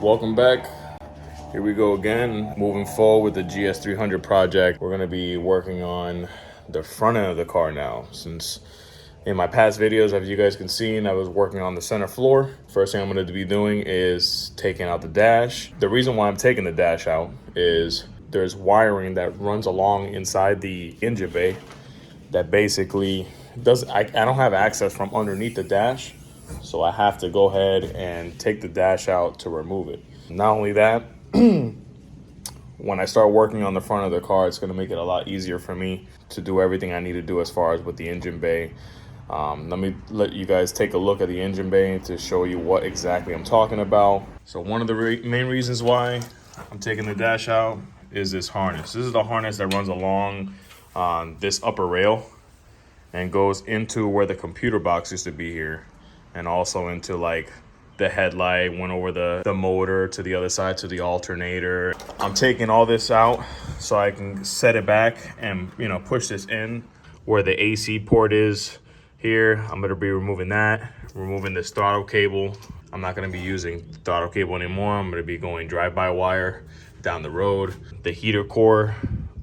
Welcome back. Here we go again, moving forward with the GS300 project. We're gonna be working on the front end of the car now. Since in my past videos, as you guys can see, I was working on the center floor. First thing I'm gonna be doing is taking out the dash. The reason why I'm taking the dash out is there's wiring that runs along inside the engine bay that basically I don't have access from underneath the dash. So I have to go ahead and take the dash out to remove it. Not only that, when I start working on the front of the car, it's going to make it a lot easier for me to do everything I need to do as far as with the engine bay. Let me let you guys take a look at the engine bay to show you what exactly I'm talking about. So one of the main reasons why I'm taking the dash out is this harness. This is the harness that runs along this upper rail and goes into where the computer box used to be here, and also into like the headlight, went over the motor to the other side to the alternator. I'm taking all this out so I can set it back and push this in where the AC port is here. I'm gonna be removing that, removing this throttle cable. I'm not gonna be using the throttle cable anymore. I'm gonna be going drive-by-wire down the road. The heater core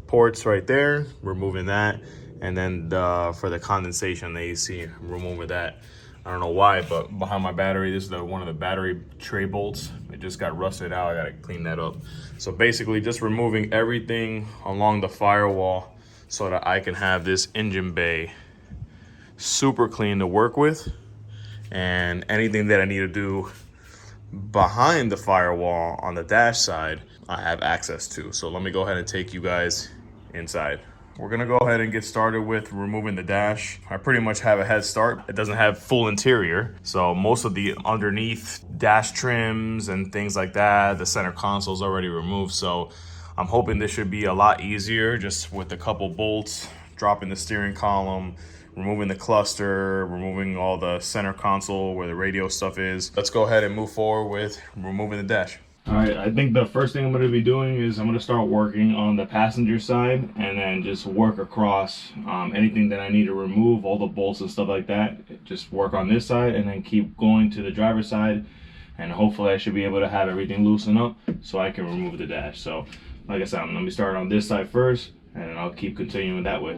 ports right there, removing that. And then for the condensation, the AC, I'm removing that. I don't know why, but behind my battery, this is one of the battery tray bolts. It just got rusted out. I gotta clean that up. So basically just removing everything along the firewall so that I can have this engine bay super clean to work with. And anything that I need to do behind the firewall on the dash side, I have access to. So let me go ahead and take you guys inside. We're gonna go ahead and get started with removing the dash. I pretty much have a head start. It doesn't have full interior, so most of the underneath dash trims and things like that, the center console is already removed. So I'm hoping this should be a lot easier, just with a couple bolts, dropping the steering column, removing the cluster, removing all the center console where the radio stuff is. Let's go ahead and move forward with removing the dash. All right, I think the first thing I'm going to be doing is I'm going to start working on the passenger side and then just work across anything that I need to remove, all the bolts and stuff like that. Just work on this side and then keep going to the driver's side, and hopefully I should be able to have everything loosen up so I can remove the dash. So like I said, I'm going to be starting on this side first, and then I'll keep continuing that way.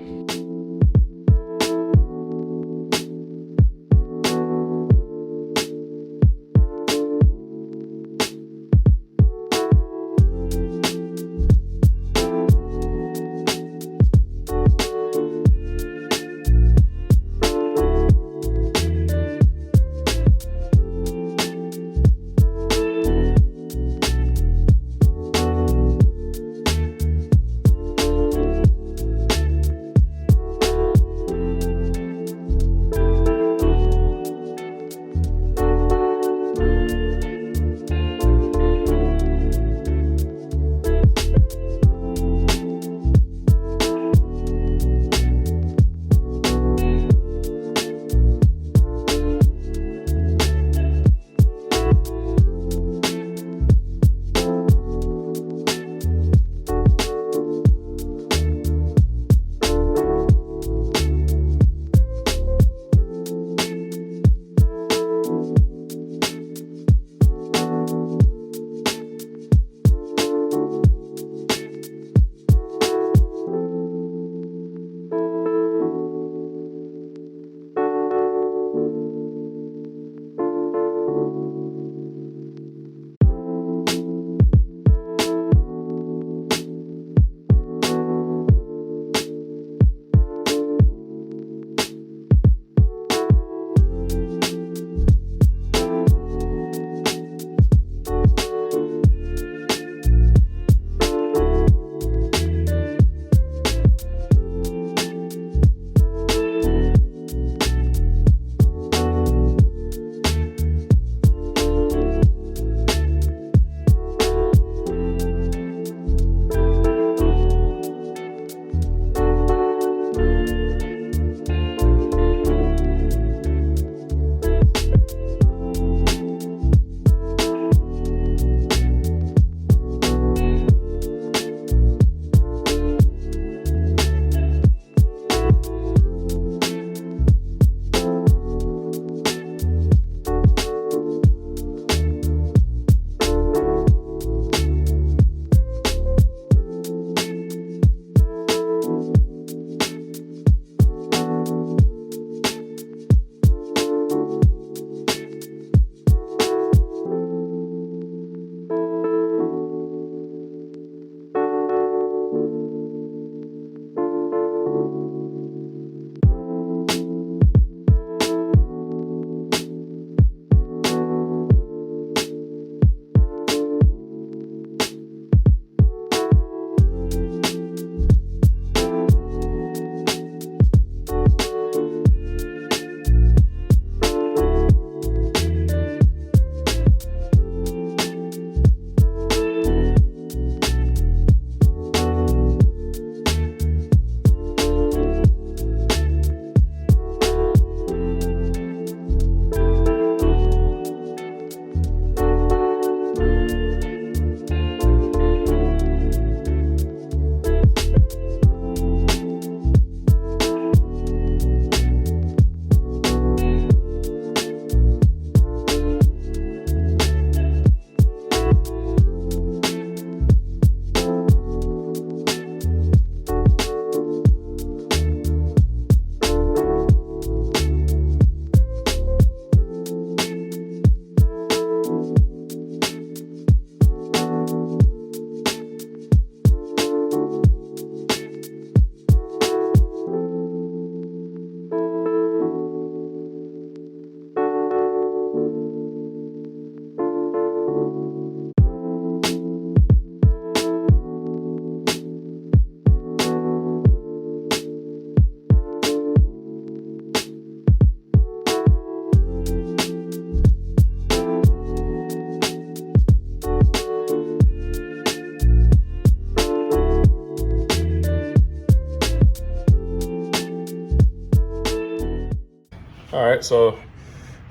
right, so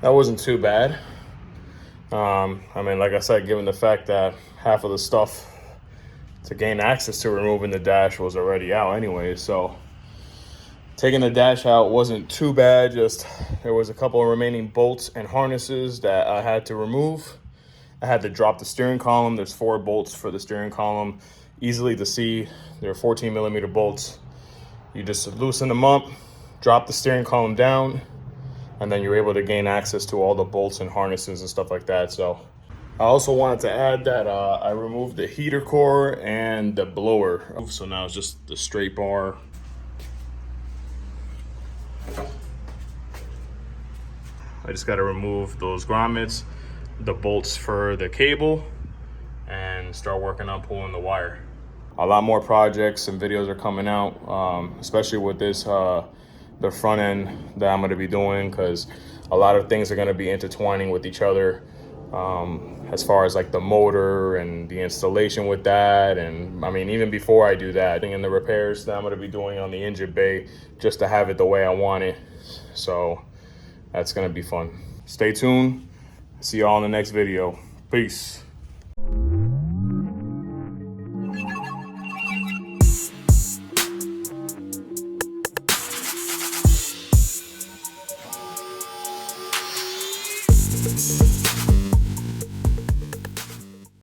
that wasn't too bad. I mean, like I said, given the fact that half of the stuff to gain access to removing the dash was already out anyway, so taking the dash out wasn't too bad. Just there was a couple of remaining bolts and harnesses that I had to remove. I had to drop the steering column. There's 4 bolts for the steering column, easily to see. They're 14mm bolts. You just loosen them up, drop the steering column down, and then you're able to gain access to all the bolts and harnesses and stuff like that. So I also wanted to add that I removed the heater core and the blower. So now it's just the straight bar. I just got to remove those grommets, the bolts for the cable, and start working on pulling the wire. A lot more projects and videos are coming out, especially with this the front end that I'm going to be doing, because a lot of things are going to be intertwining with each other, as far as like the motor and the installation with that. And I mean, even before I do that, and the repairs that I'm going to be doing on the engine bay just to have it the way I want it. So that's going to be fun. Stay tuned. See y'all in the next video. Peace.